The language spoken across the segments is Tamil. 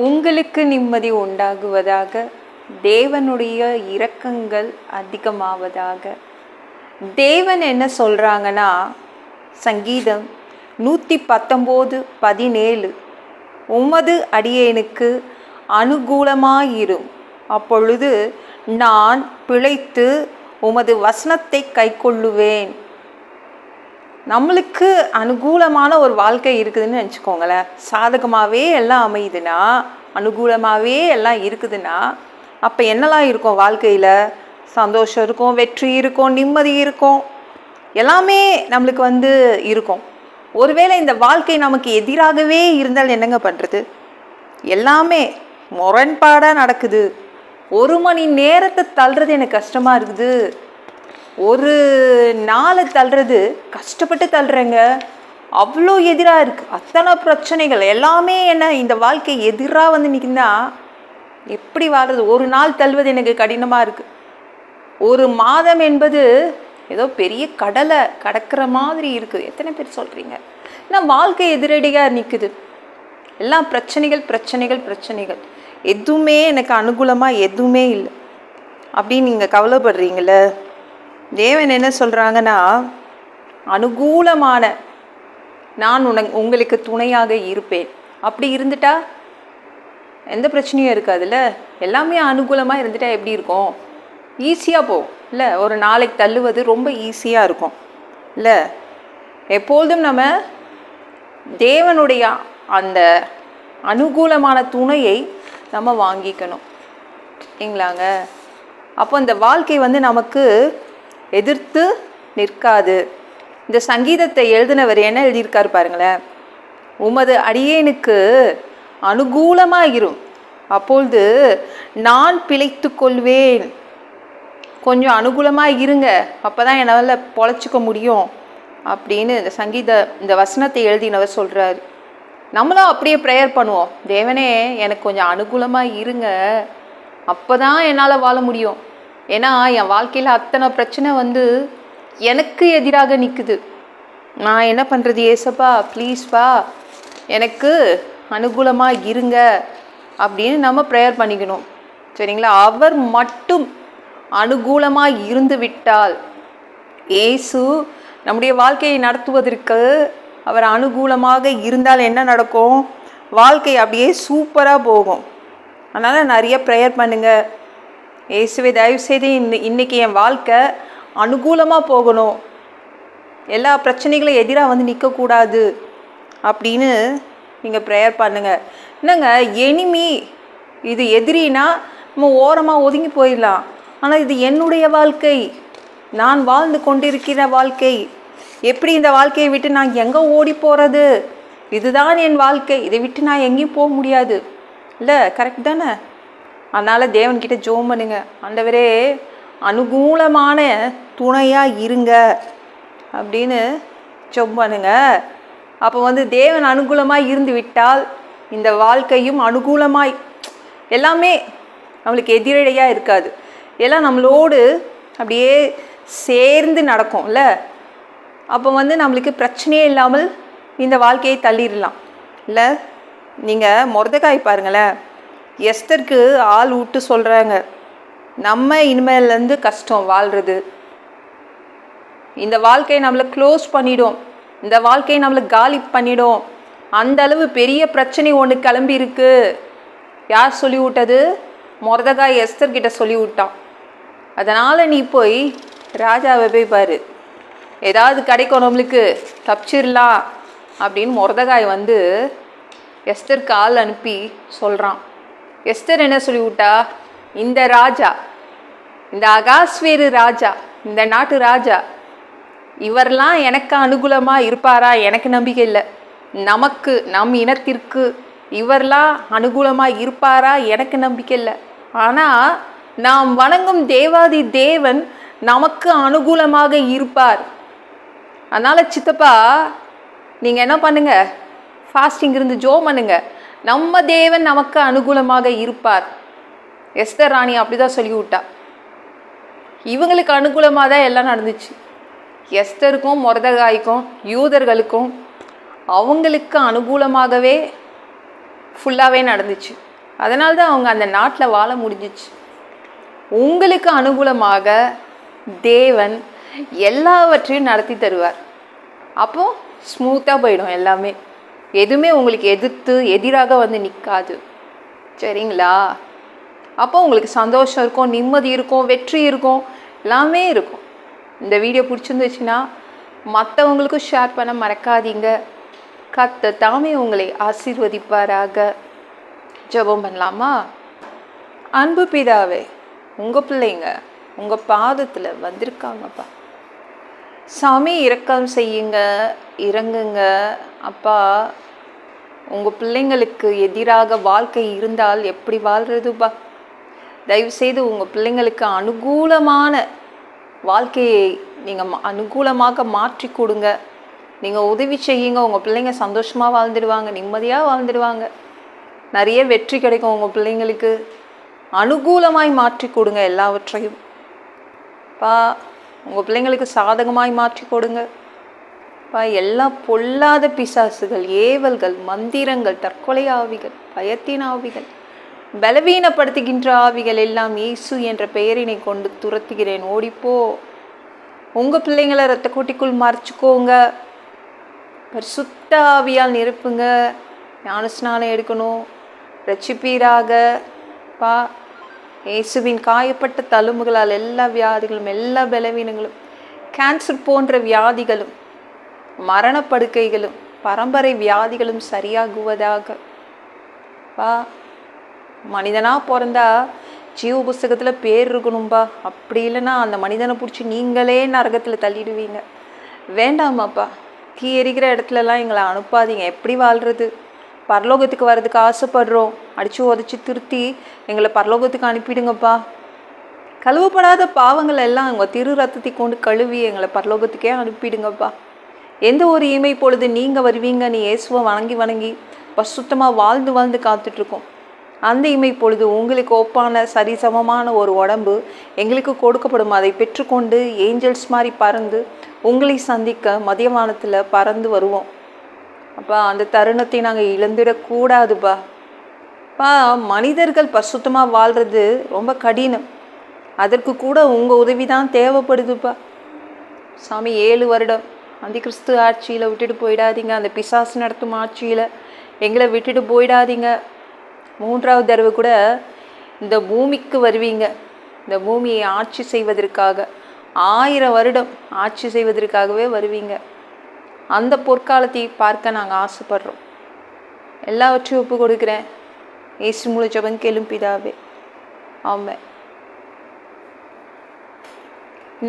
உங்களுக்கு நிம்மதி உண்டாகுவதாக, தேவனுடைய இரக்கங்கள் அதிகமாவதாக. தேவன் என்ன சொல்கிறாங்கன்னா, சங்கீதம் 119:17, உமது அடியேனுக்கு அனுகூலமாயிரும், அப்பொழுது நான் பிழைத்து உமது வசனத்தை கைக்கொள்ளுவேன். நம்மளுக்கு அனுகூலமான ஒரு வாழ்க்கை இருக்குதுன்னு நினச்சிக்கோங்களேன். சாதகமாகவே எல்லாம் அமையுதுன்னா, அனுகூலமாகவே எல்லாம் இருக்குதுன்னா, அப்போ என்னெல்லாம் இருக்கும் வாழ்க்கையில்? சந்தோஷம் இருக்கும், வெற்றி இருக்கும், நிம்மதி இருக்கும், எல்லாமே நம்மளுக்கு இருக்கும். ஒருவேளை இந்த வாழ்க்கை நமக்கு எதிராகவே இருந்தால் என்னங்க பண்ணுறது? எல்லாமே முரண்பாடாக நடக்குது. 1 மணி நேரத்தை தள்ளுறது எனக்கு கஷ்டமாக இருக்குது, ஒரு நாளை தள்ளுறது கஷ்டப்பட்டு தள்ளுறேங்க, அவ்வளோ எதிராக இருக்குது. அத்தனை பிரச்சனைகள் எல்லாமே என்ன இந்த வாழ்க்கை எதிராக நிற்குன்னா எப்படி வாழ்றது? ஒரு நாள் தள்ளுவது எனக்கு கடினமாக இருக்குது. ஒரு மாதம் என்பது ஏதோ பெரிய கடலை கடக்கிற மாதிரி இருக்குது. எத்தனை பேர் சொல்கிறீங்க? ஏன்னா வாழ்க்கை எதிரடியாக நிற்குது. எல்லாம் பிரச்சனைகள் பிரச்சனைகள் பிரச்சனைகள், எதுவுமே எனக்கு அனுகூலமாக எதுவுமே இல்லை அப்படின்னு நீங்கள் கவலைப்படுறீங்கள? தேவன் என்ன சொல்கிறாங்கன்னா, அனுகூலமான நான் உங்களுக்கு துணையாக இருப்பேன். அப்படி இருந்துட்டா எந்த பிரச்சனையும் இருக்காதுல்ல. எல்லாமே அனுகூலமாக இருந்துட்டா எப்படி இருக்கும்? ஈஸியாக போகும் இல்லை? ஒரு நாளைக்கு தள்ளுவது ரொம்ப ஈஸியாக இருக்கும் இல்லை? எப்பொழுதும் நம்ம தேவனுடைய அந்த அனுகூலமான துணையை நம்ம வாங்கிக்கணும் இல்லைங்களாங்க? அப்போ இந்த வாழ்க்கை நமக்கு எதிர்த்து நிற்காது. இந்த சங்கீதத்தை எழுதினவர் என்ன எழுதியிருக்காரு பாருங்களேன். உமது அடியேனுக்கு அனுகூலமாக இரும், அப்பொழுது நான் பிழைத்து கொள்வேன். கொஞ்சம் அனுகூலமாக இருங்க, அப்போ தான் என்னால் பொழைச்சிக்க முடியும் அப்படின்னு இந்த வசனத்தை எழுதினவர் சொல்கிறாரு. நம்மளும் அப்படியே ப்ரேயர் பண்ணுவோம். தேவனே எனக்கு கொஞ்சம் அனுகூலமாக இருங்க, அப்போ தான் என்னால் வாழ முடியும். ஏன்னா என் வாழ்க்கையில் அத்தனை பிரச்சனை எனக்கு எதிராக நிற்குது. நான் என்ன பண்ணுறது? ஏசப்பா ப்ளீஸ்ப்பா எனக்கு அனுகூலமாக இருங்க அப்படின்னு நம்ம ப்ரேயர் பண்ணிக்கணும். சரிங்களா? அவர் மட்டும் அனுகூலமாக இருந்து விட்டால், இயேசு நம்முடைய வாழ்க்கையை நடத்துவதற்கு அவர் அனுகூலமாக இருந்தால் என்ன நடக்கும்? வாழ்க்கை அப்படியே சூப்பராக போகும். அதனால் நிறைய ப்ரேயர் பண்ணுங்கள். இயேசுவே தயவுசெய்து இன்றைக்கி என் வாழ்க்கை அனுகூலமாக போகணும், எல்லா பிரச்சனைகளும் எதிராக நிற்கக்கூடாது அப்படின்னு நீங்கள் ப்ரேயர் பண்ணுங்கள். என்னங்க எனிமி, இது எதிரினா நம்ம ஓரமாக ஒதுங்கி போயிடலாம். ஆனால் இது என்னுடைய வாழ்க்கை, நான் வாழ்ந்து கொண்டிருக்கிற வாழ்க்கை. எப்படி இந்த வாழ்க்கையை விட்டு நான் எங்கே ஓடி போகிறது? இதுதான் என் வாழ்க்கை, இதை விட்டு நான் எங்கேயும் போக முடியாது இல்லை? கரெக்ட் தானே? அதனால் தேவன்கிட்ட ஜெபம் பண்ணுங்க. ஆண்டவரே அனுகூலமான துணையாக இருங்க அப்படின்னு ஜெபம் பண்ணுங்க. அப்போ தேவன் அனுகூலமாக இருந்து விட்டால் இந்த வாழ்க்கையும் அனுகூலமாய், எல்லாமே நம்மளுக்கு எதிரடையாக இருக்காது. எல்லாம் நம்மளோடு அப்படியே சேர்ந்து நடக்கும் இல்லை? அப்போ நம்மளுக்கு பிரச்சனையே இல்லாமல் இந்த வாழ்க்கையை தள்ளிடலாம் இல்லை? நீங்கள் மொர்தெகாய் பாருங்களேன். எஸ்தருக்கு ஆள் விட்டு சொல்கிறாங்க, நம்ம இனிமேலேருந்து கஷ்டம் வாழ்கிறது, இந்த வாழ்க்கையை நம்மளை க்ளோஸ் பண்ணிடும், இந்த வாழ்க்கையை நம்மளை காலி பண்ணிடும், அந்த அளவு பெரிய பிரச்சனை ஒன்று கிளம்பி இருக்கு. யார் சொல்லி விட்டது? மொர்தெகாய் எஸ்தர்கிட்ட சொல்லி விட்டான். அதனால் நீ போய் ராஜாவை போய் பாரு, ஏதாவது கிடைக்கும், நம்மளுக்கு தப்பிச்சிடலாம் அப்படின்னு மொர்தெகாய் எஸ்தருக்கு ஆள் அனுப்பி சொல்கிறான். எஸ்தர் என்ன சொல்லிவிட்டா? இந்த ராஜா, இந்த அகாஸ்வேரு ராஜா, இந்த நாட்டு ராஜா, இவரெல்லாம் எனக்கு அனுகூலமாக இருப்பாரா? எனக்கு நம்பிக்கை இல்லை. நமக்கு, நம் இனத்திற்கு இவரெல்லாம் அனுகூலமாக இருப்பாரா? எனக்கு நம்பிக்கை இல்லை. ஆனால் நாம் வணங்கும் தேவாதி தேவன் நமக்கு அனுகூலமாக இருப்பார். அதனால் சித்தப்பா நீங்கள் என்ன பண்ணுங்கள்? ஃபாஸ்டிங் இருந்து ஜெபம் பண்ணுங்க. நம்ம தேவன் நமக்கு அனுகூலமாக இருப்பார். எஸ்தர் ராணி அப்படி தான் சொல்லி விட்டா. இவங்களுக்கு அனுகூலமாக தான் எல்லாம் நடந்துச்சு. எஸ்தருக்கும் மொர்தெகாய்க்கும் யூதர்களுக்கும் அவங்களுக்கு அனுகூலமாகவே ஃபுல்லாகவே நடந்துச்சு. அதனால தான் அவங்க அந்த நாட்டில் வாழ முடிஞ்சிச்சு. உங்களுக்கு அனுகூலமாக தேவன் எல்லாவற்றையும் நடத்தி தருவார். அப்போது ஸ்மூத்தாக போயிடும் எல்லாமே. எதுவுமே உங்களுக்கு எதிராக வந்து நிற்காது. சரிங்களா? அப்போ உங்களுக்கு சந்தோஷம் இருக்கும், நிம்மதி இருக்கும், வெற்றி இருக்கும், எல்லாமே இருக்கும். இந்த வீடியோ பிடிச்சிருந்துச்சுன்னா மற்றவங்களுக்கும் ஷேர் பண்ண மறக்காதீங்க. கர்த்தர் தாமே உங்களை ஆசீர்வதிப்பாராக. ஜெபம் பண்ணலாமா? அன்பு பிதாவே, உங்கள் பிள்ளைங்க உங்கள் பாதத்தில் வந்திருக்காங்கப்பா. சாமி இரக்கம் செய்யுங்க, இறங்குங்க அப்பா. உங்கள் பிள்ளைங்களுக்கு எதிராக வாழ்க்கை இருந்தால் எப்படி வாழ்கிறதுப்பா? தயவுசெய்து உங்கள் பிள்ளைங்களுக்கு அனுகூலமான வாழ்க்கையை நீங்கள் அனுகூலமாக மாற்றி கொடுங்க. நீங்கள் உதவி செய்யுங்க. உங்கள் பிள்ளைங்க சந்தோஷமாக வாழ்ந்துடுவாங்க, நிம்மதியாக வாழ்ந்துடுவாங்க, நிறைய வெற்றி கிடைக்கும். உங்கள் பிள்ளைங்களுக்கு அனுகூலமாய் மாற்றி கொடுங்க எல்லாவற்றையும் பா. உங்கள் பிள்ளைங்களுக்கு சாதகமாய் மாற்றி கொடுங்க பா. எல்லா பொல்லாத பிசாசுகள், ஏவல்கள், மந்திரங்கள், தற்கொலை ஆவிகள், பயத்தின் ஆவிகள், பலவீனப்படுத்துகின்ற ஆவிகள் எல்லாம் இயேசு என்ற பெயரினை கொண்டு துரத்துகிறேன். ஓடிப்போ. உங்கள் பிள்ளைங்களை இரத்த கூட்டிக்குள் மறைச்சிக்கோங்க. பரிசுத்த ஆவியால் நிரப்புங்க. ஞானஸ்நானம் எடுக்கணும். ரட்சிப்பீராக பா. இயேசுவின் காயப்பட்ட தழும்புகளால் எல்லா வியாதிகளும், எல்லா பலவீனங்களும், கேன்சர் போன்ற வியாதிகளும், மரணப்படுக்கைகளும், பரம்பரை வியாதிகளும் சரியாகுவதாக பா. மனிதனாக பிறந்தா ஜீவ புஸ்தகத்தில் பேர் இருக்கணும்பா. அப்படி இல்லைன்னா அந்த மனிதனை பிடிச்சி நீங்களே நரகத்தில் தள்ளிடுவீங்க. வேண்டாமாப்பா. தீ எரிக்கிற இடத்துலலாம் எங்களை அனுப்பாதீங்க. எப்படி வாழ்கிறது? பரலோகத்துக்கு வர்றதுக்கு ஆசைப்படுறோம். அடித்து உதச்சி திருத்தி எங்களை பரலோகத்துக்கு அனுப்பிடுங்கப்பா. கழுவப்படாத பாவங்கள் எல்லாம் உங்கள் திரு ரத்தத்தை கொண்டு கழுவி எங்களை பரலோகத்துக்கே அனுப்பிடுங்கப்பா. எந்த ஒரு இமை பொழுது நீங்கள் வருவீங்க, நீ இயேசுவை வணங்கி பசுத்தமாக வாழ்ந்து காத்துட்ருக்கோம். அந்த இமை பொழுது உங்களுக்கு ஒப்பான சரிசமமான ஒரு உடம்பு எங்களுக்கு கொடுக்கப்படும். அதை பெற்றுக்கொண்டு ஏஞ்சல்ஸ் மாதிரி பறந்து உங்களை சந்திக்க மதியவானத்தில் பறந்து வருவோம் அப்பா. அந்த தருணத்தை நாங்கள் இழந்துடக்கூடாதுப்பா. மனிதர்கள் பரிசுத்தமாக வாழ்கிறது ரொம்ப கடினம். அதற்கு கூட உங்கள் உதவி தான் தேவைப்படுதுப்பா. சாமி 7 வருடம் அந்த கிறிஸ்து ஆட்சியில் விட்டுட்டு போயிடாதீங்க. அந்த பிசாசு நடத்தும் ஆட்சியில் எங்களை விட்டுட்டு போயிடாதீங்க. 3வது தடவை கூட இந்த பூமிக்கு வருவீங்க. இந்த பூமியை ஆட்சி செய்வதற்காக 1000 வருடம் ஆட்சி செய்வதற்காகவே வருவீங்க. அந்த பொற்காலத்தை பார்க்க நாங்கள் ஆசைப்படுறோம். எல்லாவற்றையும் ஒப்பு கொடுக்குறேன். இயேசு மூலம் ஜெபம் கேளும் பிதாவே. ஆமென்.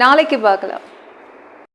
நாளைக்கு பார்க்கலாம்.